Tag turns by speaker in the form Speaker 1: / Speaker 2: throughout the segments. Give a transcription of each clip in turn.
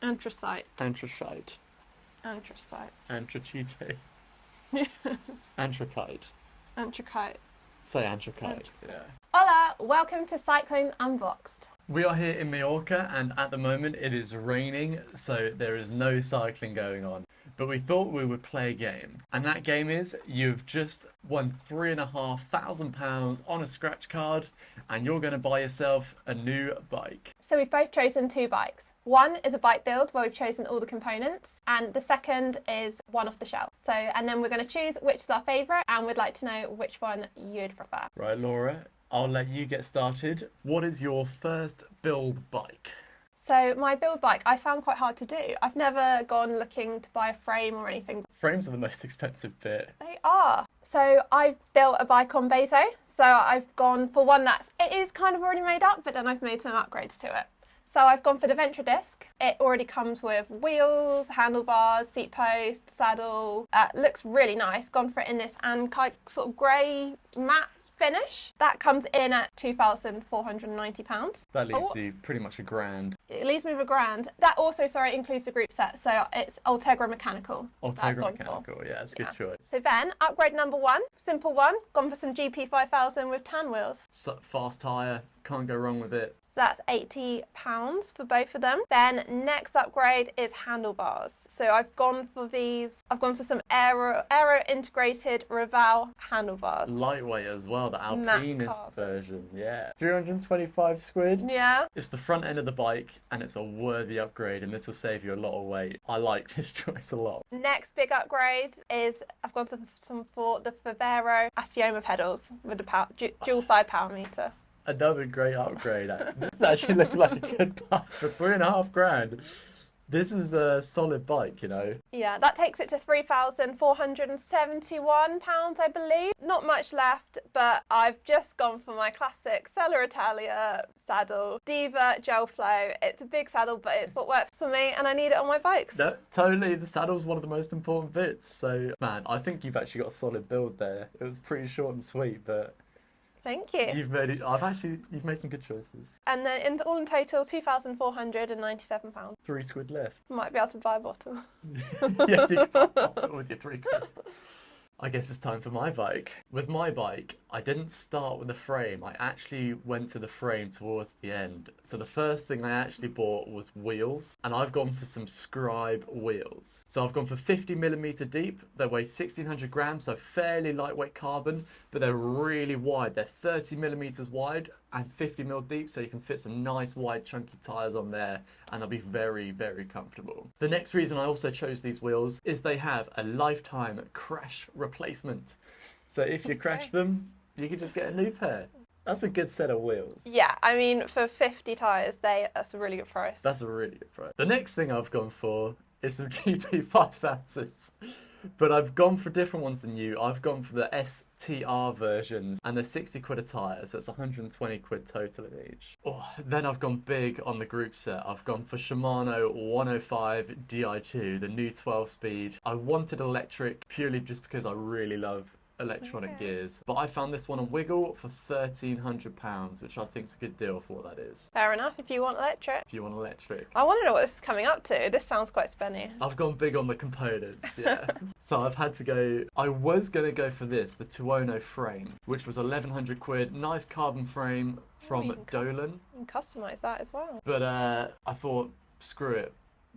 Speaker 1: Anthracite.
Speaker 2: Anthracite.
Speaker 1: Anthracite.
Speaker 2: Anthracite. Anthracite.
Speaker 1: Anthracite.
Speaker 2: Say anthracite. Yeah.
Speaker 1: Hola, welcome to Cycling Unboxed.
Speaker 2: We are here in Mallorca, and at the moment it is raining, so there is no cycling going on. But we thought we would play a game, and that game is you've just won £3,500 on a scratch card, and you're going to buy yourself a new bike.
Speaker 1: So we've both chosen two bikes. One is a bike build where we've chosen all the components, and the second is one off the shelf. So, and then we're going to choose which is our favourite, and we'd like to know which one you'd prefer.
Speaker 2: Right, Laura, I'll let you get started. What is your first build bike?
Speaker 1: So my build bike, I found quite hard to do. I've never gone looking to buy a frame or anything.
Speaker 2: Frames are the most expensive bit.
Speaker 1: They are. So I've built a bike on Bezo. So I've gone for one it is kind of already made up, but then I've made some upgrades to it. So I've gone for the Venture Disc. It already comes with wheels, handlebars, seat post, saddle. Looks really nice. Gone for it in this sort of grey matte finish. That comes in at £2,490.
Speaker 2: That leaves you pretty much £1,000.
Speaker 1: It leaves me with £1,000. That also, includes the group set. So it's Ultegra Mechanical.
Speaker 2: Ultegra Mechanical, yeah, it's a good choice.
Speaker 1: So then, upgrade number one, simple one. Gone for some GP5000 with tan wheels.
Speaker 2: So, fast tyre, can't go wrong with it.
Speaker 1: So that's £80 for both of them. Then next upgrade is handlebars. So I've gone for these. I've gone for some aero integrated Raval handlebars.
Speaker 2: Lightweight as well, the Alpinist
Speaker 1: carbon
Speaker 2: version, yeah. 325 squid.
Speaker 1: Yeah.
Speaker 2: It's the front end of the bike and it's a worthy upgrade, and this will save you a lot of weight. I like this choice a lot.
Speaker 1: Next big upgrade is I've gone for the Favero Asioma pedals with the dual side power meter.
Speaker 2: Another great upgrade. This actually looked like a good bike for £3,500. This is a solid bike, you know.
Speaker 1: Yeah, that takes it to £3,471, I believe. Not much left, but I've just gone for my classic Sella Italia saddle, Diva Gel Flow. It's a big saddle, but it's what works for me, and I need it on my bikes.
Speaker 2: No, totally. The saddle's one of the most important bits. So, man, I think you've actually got a solid build there. It was pretty short and sweet, but
Speaker 1: thank you.
Speaker 2: You've made some good choices.
Speaker 1: And then all in total, £2,497.
Speaker 2: £3 left.
Speaker 1: Might be able to buy a bottle.
Speaker 2: Yeah, you can buy a bottle with your £3. I guess it's time for my bike. With my bike, I didn't start with the frame. I actually went to the frame towards the end. So the first thing I actually bought was wheels, and I've gone for some Scribe wheels. So I've gone for 50mm deep. They weigh 1,600 grams, so fairly lightweight carbon, but they're really wide. They're 30mm wide and 50mm deep, so you can fit some nice wide chunky tyres on there, and they'll be very, very comfortable. The next reason I also chose these wheels is they have a lifetime crash replacement. So if you crash them, you can just get a new pair. That's a good set of wheels.
Speaker 1: Yeah, I mean, for 50 tyres, that's a really good price.
Speaker 2: That's a really good price. The next thing I've gone for is some GP5000s. But I've gone for different ones than you. I've gone for the STR versions, and they're 60 quid a tyre, so it's 120 quid total in each. Oh, then I've gone big on the group set. I've gone for Shimano 105 Di2, the new 12-speed. I wanted electric purely just because I really love electronic gears, but I found this one on Wiggle for £1,300, which I think is a good deal for what that is.
Speaker 1: Fair enough, if you want electric.
Speaker 2: If you want electric.
Speaker 1: I want to know what this is coming up to. This sounds quite spenny.
Speaker 2: I've gone big on the components, yeah. So I've had to go, I was going to go for this, the Tuono frame, which was 1,100 quid, nice carbon frame from Dolan.
Speaker 1: You can customise that as well.
Speaker 2: But I thought, screw it.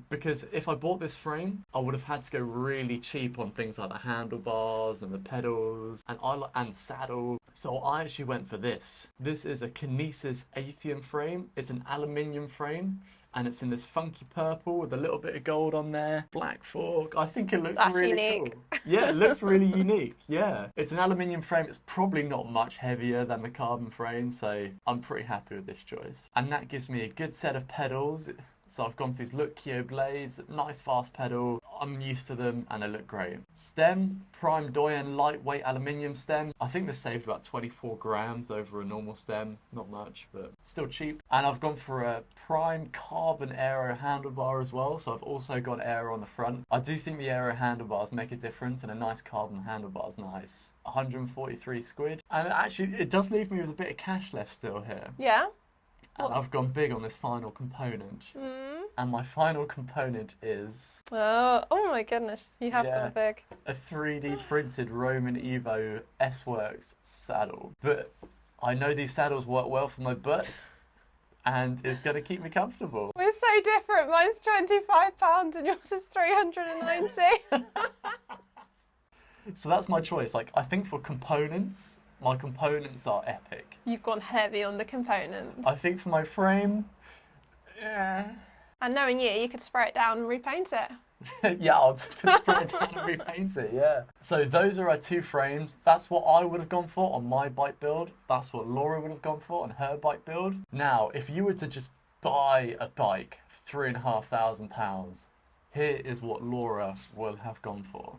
Speaker 2: Because if I bought this frame, I would have had to go really cheap on things like the handlebars and the pedals and saddle. So I actually went for this. This is a Kinesis Atheum frame. It's an aluminium frame, and it's in this funky purple with a little bit of gold on there. Black fork. I think it looks really
Speaker 1: unique.
Speaker 2: Cool. Yeah, it looks really unique. Yeah. It's an aluminium frame. It's probably not much heavier than the carbon frame, so I'm pretty happy with this choice. And that gives me a good set of pedals. So I've gone for these Look Kyo blades, nice fast pedal. I'm used to them and they look great. Stem, Prime Doyen lightweight aluminium stem. I think they saved about 24 grams over a normal stem. Not much, but still cheap. And I've gone for a Prime carbon aero handlebar as well. So I've also got aero on the front. I do think the aero handlebars make a difference, and a nice carbon handlebar is nice. 143 squid. And actually, it does leave me with a bit of cash left still here.
Speaker 1: Yeah.
Speaker 2: And I've gone big on this final component. And my final component is...
Speaker 1: Oh my goodness, you have gone big.
Speaker 2: A 3D printed Roman Evo S-Works saddle. But I know these saddles work well for my butt. And it's going to keep me comfortable.
Speaker 1: We're so different. Mine's £25 and yours is £390.
Speaker 2: So that's my choice. Like, I think for components, my components are epic.
Speaker 1: You've gone heavy on the components.
Speaker 2: I think for my frame, yeah.
Speaker 1: And knowing you could spray it down and repaint it.
Speaker 2: Yeah, I'll spray it down and repaint it, yeah. So those are our two frames. That's what I would have gone for on my bike build. That's what Laura would have gone for on her bike build. Now, if you were to just buy a bike for £3,500, here is what Laura will have gone for.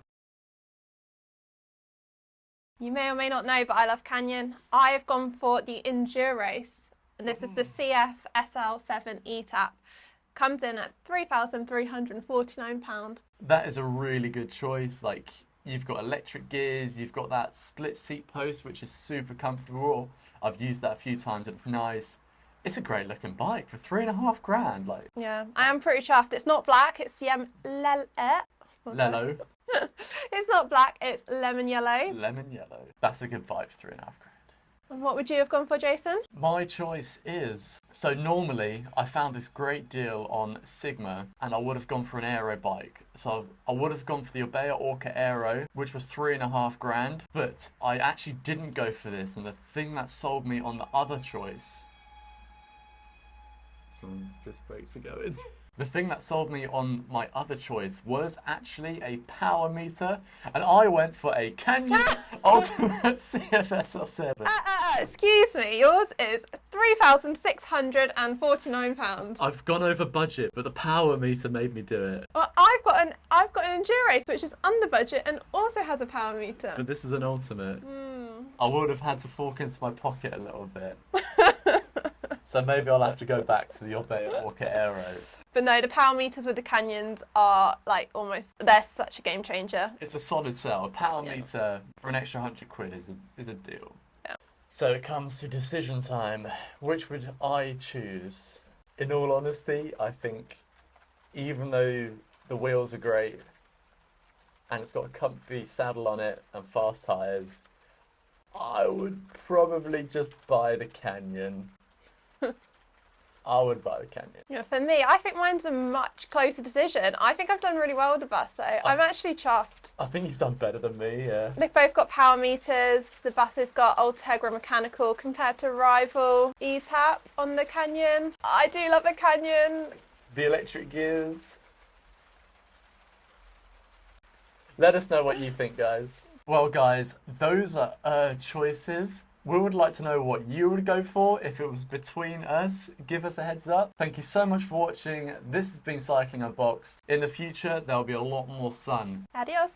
Speaker 1: You may or may not know, but I love Canyon. I have gone for the Endurace, and this is the CF SL7 E-Tap. Comes in at £3,349.
Speaker 2: That is a really good choice. Like, you've got electric gears, you've got that split seat post, which is super comfortable. I've used that a few times and it's nice. It's a great looking bike for £3,500. Like,
Speaker 1: yeah, I am pretty chuffed. It's not black, it's
Speaker 2: Lello.
Speaker 1: It's not black, it's lemon yellow.
Speaker 2: Lemon yellow. That's a good bike for £3,500.
Speaker 1: And what would you have gone for, Jason?
Speaker 2: My choice is... So normally, I found this great deal on Sigma, and I would have gone for an aero bike. So I would have gone for the Orbea Orca Aero, which was £3,500. But I actually didn't go for this, and the thing that sold me on the other choice... Someone's disc brakes are going. The thing that sold me on my other choice was actually a power meter, and I went for a Canyon Ultimate CFSL7.
Speaker 1: Excuse me, yours is £3,649.
Speaker 2: I've gone over budget, but the power meter made me do it.
Speaker 1: Well, I've got an Endurace which is under budget and also has a power meter.
Speaker 2: But this is an Ultimate. I would have had to fork into my pocket a little bit. So maybe I'll have to go back to the Orbea Orca Aero.
Speaker 1: But no, the power meters with the Canyons are like they're such a game changer.
Speaker 2: It's a solid sell. A power meter for an extra £100 is a deal.
Speaker 1: Yeah.
Speaker 2: So it comes to decision time. Which would I choose? In all honesty, I think even though the wheels are great and it's got a comfy saddle on it and fast tyres, I would probably just buy the Canyon. I would buy the Canyon.
Speaker 1: Yeah, for me, I think mine's a much closer decision. I think I've done really well with the bus, so I'm actually chuffed.
Speaker 2: I think you've done better than me, yeah.
Speaker 1: They've both got power meters. The bus has got Ultegra mechanical compared to rival E-Tap on the Canyon. I do love a Canyon.
Speaker 2: The electric gears. Let us know what you think, guys. Well, guys, those are choices. We would like to know what you would go for if it was between us. Give us a heads up. Thank you so much for watching. This has been Cycling Unboxed. In the future, there'll be a lot more sun.
Speaker 1: Adios.